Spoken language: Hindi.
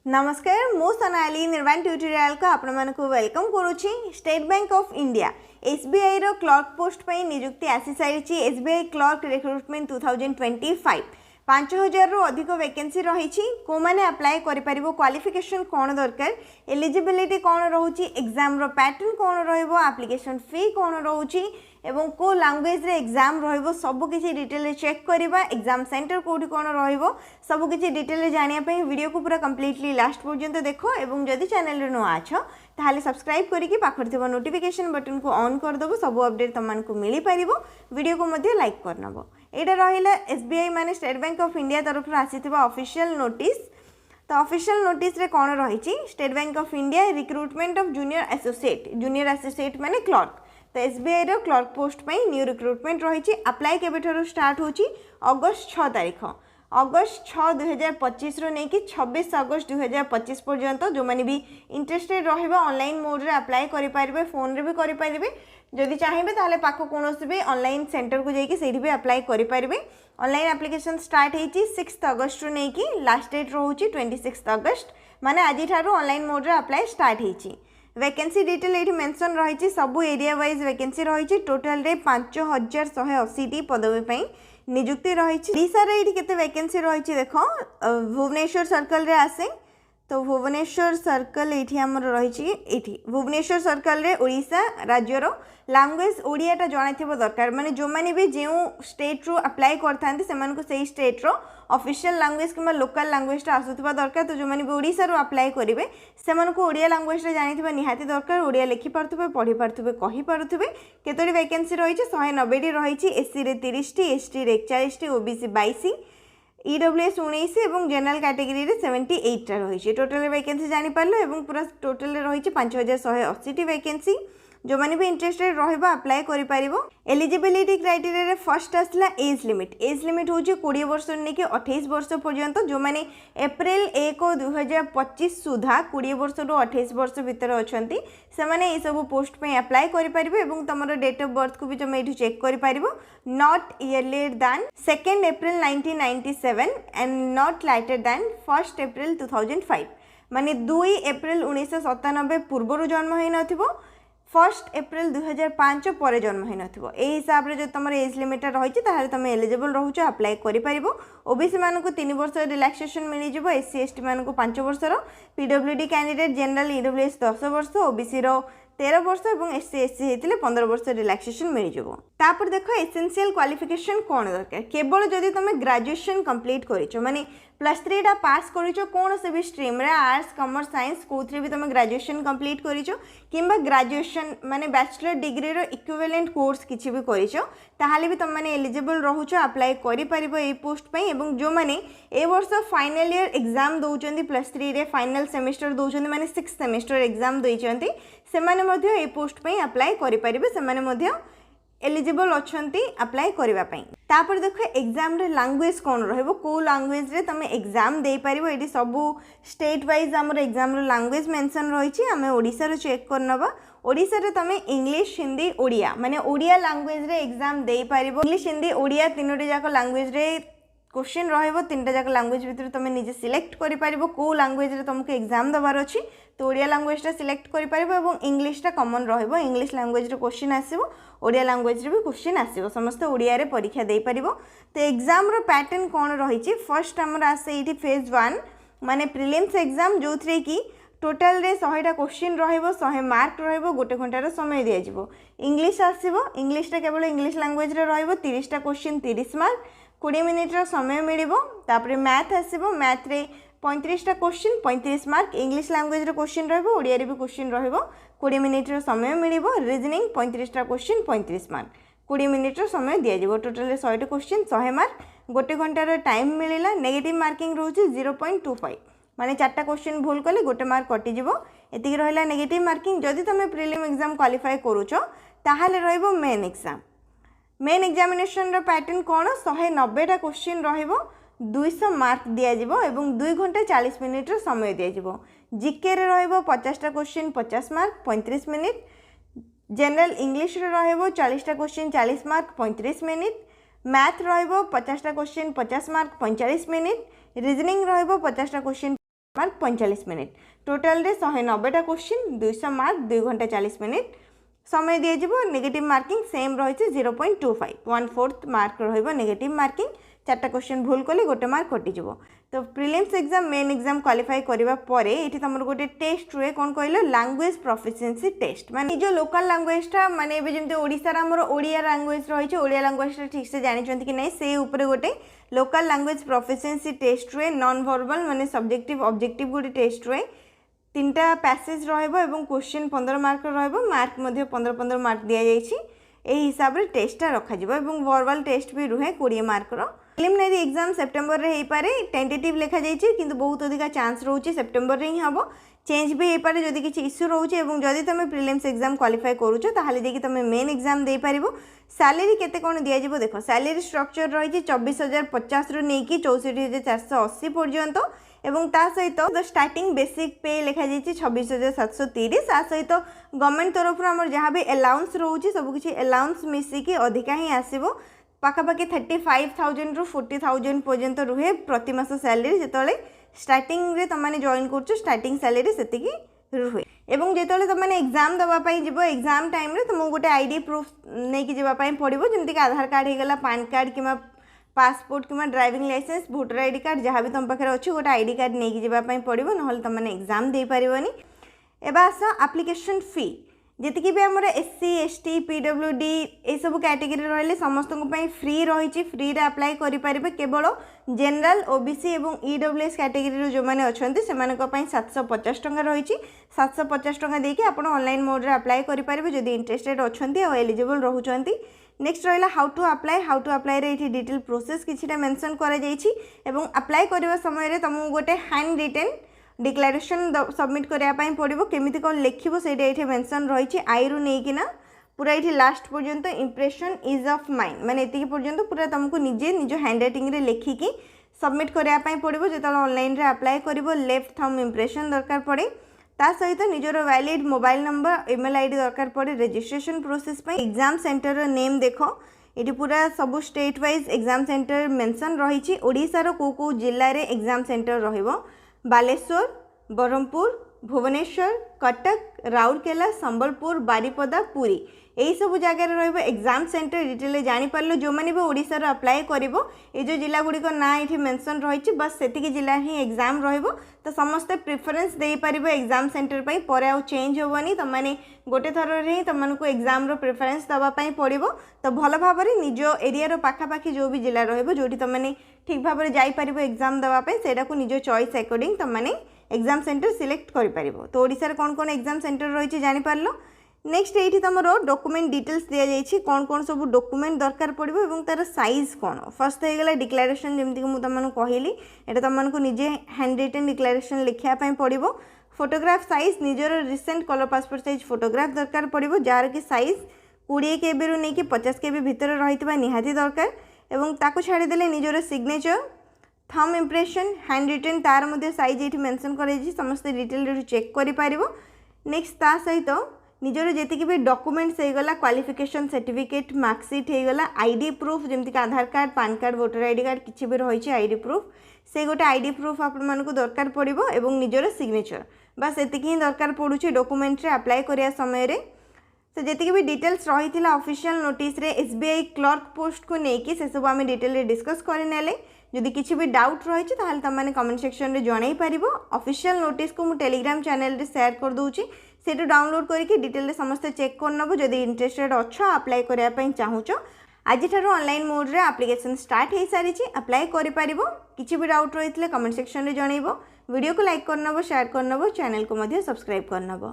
नमस्कार मु सोनाली निर्वाण ट्यूटोरियल को आपण मानक वेलकम करुछि। State bank of India SBI रो क्लर्क पोस्ट पे नियुक्ति आसी सारी एसबीआई क्लर्क रिक्रूटमेंट 2025 5000 रु अधिक वैकेंसी रही को माने अप्लाई करि परिबो क्वालिफिकेशन कौन दरकार एलिजिबिलिटी कौन रोची एग्जाम रो पैटर्न कौन रहिबो एप्लिकेशन फी कौन रोची एवं को लैंग्वेज रे एग्जाम रहिबो सब किछि डिटेल रे चेक करबा एग्जाम सेंटर कोठी कौन रहिबो सब किछि डिटेल रे जानिया पई वीडियो को पूरा कंप्लीटली लास्ट पर्यंत देखो एवं जदि चैनल रे नुआ अछ ताहले सब्सक्राइब करिकि पाखर थिबो नोटिफिकेशन बटन को ऑन कर दबो सब अपडेट तमन को मिली परिबो वीडियो को मध्ये लाइक करनबो। एटा रहिला एसबीआई माने स्टेट बैंक ऑफ इंडिया तरफ आसीथिबा ऑफिशियल नोटिस। तो ऑफिशियल नोटिस रे कौन रही state bank of India recruitment of junior associate माने क्लर्क। तो एसबीआई रो क्लर्क पोस्ट पे न्यू रिक्रूटमेंट रही अप्लाई केबेठरो स्टार्ट होची अगस्त 6 तारीख अगस्त 6 2025 रो नेकी 26 अगस्त 2025 पर्यंत जो माने भी इंटरेस्टेड रहबा ऑनलाइन मोड रे अप्लाई करि पारिबे फोन रे भी करि पारिबे जदि चाहिबे ताले पाखो कोनोसी भी ऑनलाइन सेंटर को जाइके सेठी भी अप्लाई करि पारिबे। ऑनलाइन एप्लिकेशन स्टार्ट हेची 6 अगस्त रो नेकी लास्ट डेट रहउची 26 अगस्त माने आजि थारो ऑनलाइन मोड रे अप्लाई स्टार्ट हेची। वैकेंसी डिटेल ये मेंशन रही सबू एरिया वाइज वैकेंसी रही टोटाल रे 5180 पदवी पे नियुक्ति रही। ओडिशा रे ये केते वैकेंसी रही देख भुवनेश्वर सर्कल रे आसे तो भुवनेश्वर सर्कल ये आमर रही भुवनेश्वर सर्कल रे ओडिशा राज्यर लैंग्वेज ओडियाटा जनाइथिबो दरकार माने जो माने भी जो स्टेट रू अप्लाई करथांती सेमान को सही स्टेट रो ऑफिशियल लैंग्वेज किंबा लोकल लैंग्वेज टा आसुथिबा दरकार। तो जो माने भी ओडिशा रू अप्लाई करिवे सेमान को ओडिया लैंग्वेज टा जानिथिबा निहाती दरकार ओडिया लिखि पारथुबे पढि पारथुबे कहि पारथुबे। केतोडी वैकेंसी रही 190 टी रही एससी रे 30 टी एसटी रे 41 टी ओबीसी 22 ईडब्ल्यूएस 19 एवं जनरल कैटेगरी रे 78 टा रही टोटल वैकेंसी जानि पारलो एवं पूरा टोटल रही 5180 टी वैकेंसी जो माने भी इंटरेस्टेड रहबा अप्लाई करि पारिबो। एलिजिबिलिटी क्राइटेरिया रे फर्स्ट आसला एज लिमिट होची 20 वर्ष नेके 28 वर्ष पर्यंत जो माने अप्रैल 1 2025 सुधा 20 वर्ष रु 28 वर्ष भीतर अछंती से माने ए सब पोस्ट पे अप्लाई करि पारिबे एवं तमरो डेट ऑफ बर्थ को भी तुम एठी चेक करि पारिबो not earlier than 2 April 1997 and not later than 1 April 2005 माने 2 अप्रैल 1997 पूर्व जन्म होई नथिबो 1 अप्रैल 2005 पर जन्म होई नथिबो ए हिसाब रे जो तमर एज लिमिट रही ताहारे तुम एलिजिबल रहउछ अप्लाई करि पारिबो। ओबीसी मान को 3 वर्ष रिलैक्सेशन मिली जिवो एससी एसटी मान को 5 वर्ष रो पीडब्ल्यूडी कैंडिडेट जनरल ईडब्ल्यूएस 10 वर्ष ओबीसी रो 13 वर्ष और एससी एससी हेतिले 15 वर्ष रिलैक्सेशन मिल जिवो। तापर देखो एसेंशियल क्वालिफिकेशन कोन दरकार केवल जदि तुम ग्रेजुएशन कंप्लीट करिचो माने +3 टा पास करिचो कोन से भी स्ट्रीम रे आर्ट्स कॉमर्स साइंस कोथरे भी तुम ग्रेजुएशन कंप्लीट करिचो किंबा ग्रेजुएशन माने बैचलर डिग्री रो इक्विवेलेंट कोर्स किछि भी करिचो ताहाले भी तुम माने एलिजिबल रहउचो अप्लाई करि परिबो ए पोस्ट पे एवं जो माने ए वर्ष फाइनल ईयर एग्जाम दउचंदी +3 रे फाइनल सेमेस्टर दउचंदी माने 6 सेमेस्टर एग्जाम दैचंती से माने मध्य ए पोस्ट पे अप्लाई करि परिबे से माने मध्य एलिजिबल अच्छी अप्लाई करने। तापर देखो एग्जाम रे लैंग्वेज कौन रहबो को लैंग्वेज रे तुम एग्जाम दे पारिबो एटी सबू स्टेट वाइज हमर एग्जाम रो लैंग्वेज मेंशन रही आम ओडिशा रो चेक करनबा ओडिशा रे तुम इंग्लिश हिंदी ओडिया माने ओडिया लैंग्वेज रे एग्जाम दे पारिबो इंग्लिश हिंदी ओडिया तीनोटी जाक लैंग्वेज रे क्वेश्चन रहिबो तीनटा जाक लैंग्वेज भितर तुम निजे सिलेक्ट करि पारिबो को लैंग्वेज रे तुमको एग्जाम दबार अछि तो ओडिया लैंग्वेज टा सिलेक्ट करि पारिबो एवं इंग्लिश टा कॉमन रहिबो इंग्लिश लैंग्वेज रे क्वेश्चन आसीबो ओडिया लैंग्वेज रे भी क्वेश्चन आसीबो समस्त ओडिया रे परीक्षा दे पारिबो। तो एग्जाम रो पैटर्न कोन रहिछि फर्स्ट हमर आसे एठी फेज 1 माने प्रीलिम्स एग्जाम जो थ्रे की टोटल रे 100 टा क्वेश्चन रहिबो 100 मार्क रहिबो गोटे घंटा रो समय दिया जिवो। इंग्लिश आसीबो इंग्लिश टा केवल इंग्लिश लैंग्वेज रे रहिबो 30 टा क्वेश्चन 30 मार्क 20 मिनिट रो समय मिलिबो। तापर मैथ आसीबो मैथ रे 35 टा क्वेश्चन 35 मार्क इंग्लिश लैंग्वेज रो क्वेश्चन रहिबो ओडिया रे भी क्वेश्चन रहिबो 20 मिनिट रो समय मिलिबो। रीजनिंग 35 टा क्वेश्चन 35 मार्क 20 मिनिट रो समय दिया जिवो टोटल रे 100 टा क्वेश्चन 100 मार्क गोटे घंटा रो टाइम मिलिला। नेगेटिव मार्किंग रहउची 0.25 माने 4टा क्वेश्चन भूल कले गोटे मार्क कटि जिवो एतिक रहिला नेगेटिव मार्किंग। जदि तुम प्रीलिम एग्जाम क्वालिफाई करूछो ताहाले रहिबो मेन एग्जामिनेशन रो पैटर्न कोन 190 टा क्वेश्चन रहिबो 200 मार्क दिया जिवो एवं 2 घंटा 40 मिनिट रो समय दिया जिवो। जीके रे रहिबो 50 टा question 50 mark 35 minute general English रे रहिबो 40 टा क्वेश्चन 40 मार्क 35 मिनिट मैथ रहिबो 50 टा क्वेश्चन 50 मार्क 45 मिनिट रीजनिंग रहिबो 50 टा क्वेश्चन मार्क 45 मिनिट टोटाल रे 190टा क्वेश्चन 200 मार्क 2 घंटा 40 मिनिट समय दिज्व नेगेटिव मार्किंग सेम रही 0.25 1/4 मार्क नेगेटिव मार्किंग 4टा क्वेश्चन भूल कले गोटे मार्क कटिज तो prelims exam main exam qualify करबा परे एठी तमर गोटे टेस्ट रुए कोन कहलो लैंग्वेज प्रोफिशिएंसी टेस्ट माने जो लोकल लैंग्वेजटा माने एबे जेमते ओडिसा रा हमर ओडिया लैंग्वेज रही ओडिया लैंग्वेजटा ठीक से जानिछंती कि नै से ऊपर गोटे लोकल लैंग्वेज प्रोफिशिएंसी टेस्ट रुए नॉन वर्बल माने सब्जेक्टिव ऑब्जेक्टिव गोटे टेस्ट रुए 3टा पैसेज रहइबो एवं क्वेश्चन 15 मार्क रहइबो मार्क मध्ये 15 मार्क दिया जायछि एही हिसाब रे टेस्टटा रखा जिवो एवं वर्बल टेस्ट भी रुहे 20 मार्क रो प्रिलिमिनरी एग्जाम सेप्टेम्बर रे हेई पारे टेंटेटिव लेखा जायछि किंतु बहुत अधिक चांस रहउछि सेप्टेम्बर रे ही हबो चेंज भी हेई पारे जदि किछि इश्यू रहउछि एवं जदि तमे प्रिलिम्स एग्जाम क्वालिफाई करूछो ताहाले देखि तमे मेन एग्जाम देई परिबो सैलरी केते कोन दिया जिवो देखो सैलरी स्ट्रक्चर रहिछि 24050 रु नेकी 64480 पर्यंत एवं ता सहित स्टार्टिंग बेसिक पे लिखा जाइए 26730 आ सहित गवर्नमेंट तरफ आम जहाँ भी अलाउंस रोचे सबकि अलाउंस मिसिकी अधिका ही आसो पाखापाखि 35,000 रु 40,000 पर्यंत रुहे प्रति मास सैलरी जिते स्टार्टिंग रे तुमने जॉइन कर स्टार्टिंग सैलरी से रुहे एवं जिते तुमने एग्जाम दवाई जीव एग्जाम टाइम रे तुमको गोटे आईडी प्रूफ नहीं जावाई पड़ो जमीक आधार कार्ड होगला पान कार्ड कि पासपोर्ट कि driving licence voter ID card जहाँ भी तुम पाखे अच्छी गोटे आईडी कार्ड नहीं जावाई पड़ो ना तुमने एग्जाम दे पारनी एवं आस एप्लिकेशन फी जी भी आमर SC ST PWD ये सब कैटेगरी रही समस्त फ्री रही फ्री रे अप्लाई करें केवल जनरल OBC और EWS कैटेगरी जो मैंने अच्छा से 750 टंका रही 750 टंका देके आप ऑनलाइन मोड रे अप्लाई करेंगे जदि इंटरेस्टेड अच्छा और एलिजिबल रोचंती नेक्स्ट रहा हाउ टू अप्लाई रे डिटेल प्रोसेस किछिटा मेंशन करा जायछि एवं अप्लाई करबा समय रे तुमको गोटे हैंड रिटन डिक्लेरेशन सबमिट करने पड़ो केमिति कौन लिखिबो सेटा ये मेंशन रही आई रु नहीं पूरा ये लास्ट पर्यंत इंप्रेशन इज ऑफ माइंड माने एतिकी पर्यंत पूरा तुमको निजे निज हैंड राइटिंग रे लिखिकी सबमिट करने पड़ो जो ऑनलाइन रे अप्लाई करिवो लेफ्ट थंब इंप्रेशन दरकार पड़े ता सहित निजर valid mobile number email ID दरकार पड़े रजिस्ट्रेशन प्रोसेस पे एग्जाम सेंटर नेम देखो ये पूरा सबू state wise exam centre mention रही ओडिशा रो को जिल्ला रे एग्जाम सेंटर रहिबो बालेश्वर ब्रह्मपुर भुवनेश्वर कटक राउरकेला संबलपुर बारिपदा पुरी यही सब जगह एग्जाम सेंटर डिटेल जापर जो मैंने भी ओडिशा रो अप्लाई करिवो ये जो जिला गुड़िक ना ये मेंशन रही बस सेतिकी जिला ही एग्जाम रहिबो तो समस्ते प्रिफरेंस दे पारिबो एग्जाम सेंटर पई परे आउ चेंज होबनी तो माने गोटे थर रे ही तुमको एग्जाम रो प्रिफरेंस दवा पई पड़िबो तो भल भाव में निज एरिया रो पाखापाखि जो भी जिला रहिबो जोटी तुमने ठीक भाव में जाई पारिबो एग्जाम दवा पई सेटा को निज चॉइस अकॉर्डिंग तुमने एग्जाम सेंटर सिलेक्ट करि पारिबो तो ओडिसा रे कोन कोन एग्जाम सेंटर रही जानि पारलो नेक्स्ट ये तुम डॉक्यूमेंट डिटेल्स दि जाइए कौन कौन सब डॉक्यूमेंट दरकार पड़ो और तार साइज कौन फर्स्ट होगा डिक्लेरेशन जमीक मुझे तुमको कहली ये तुमको निजे हैंड रिटन डिक्लेरेशन लिखापी पड़ो फोटोग्राफ साइज निजर recent colour passport size photograph दरकार पड़ो जार कि साइज 20 KB रु नहीं 50 KB भितर रही निहाती दरकार और ताको छाड़ीदे निजर signature thumb impression handwritten तार मध्य साइज ये मेंशन कर समस्त डिटेल चेक कर नेक्स्ट ता सहित निजर जी भी डॉक्यूमेंट्स होगला क्वालिफिकेशन सर्टिफिकेट मार्कशीट होगला आईडी प्रूफ जमीक Aadhaar card PAN card voter ID card किसी भी रही आईडी प्रूफ से गोटे आईडी प्रूफ आपको दरकार पड़ो और निजर सिग्नेचर बस एतिक ही दरकार पड़ुछि डॉक्यूमेंट रे अप्लाई करिया समय रे तो जी भी डिटेल्स रही ऑफिशियल नोटिस रे SBI क्लर्क पोस्ट को लेकिन से सब आम डिटेल रे डिस्कस करने जदि किसी भी डाउट रही है तुमने कमेंट सेक्शन रे जणाई पारिबो ऑफिशियल नोटिस को मु टेलीग्राम चैनल रे शेयर कर दूची सेटू डाउनलोड करके डिटेल समस्ते चेक करनबो जदि इंटरेस्टेड अच्छा अप्लाई करिया पई चाहूचो आज ठारो ऑनलाइन मोड रे एप्लिकेशन स्टार्ट हो सारी अप्लाई करि पारिबो किछि भी डाउट रही कमेंट सेक्शन रे जणाइबो वीडियो को लाइक करनबो शेयर करनबो चैनल को मध्य सब्सक्राइब करनबो।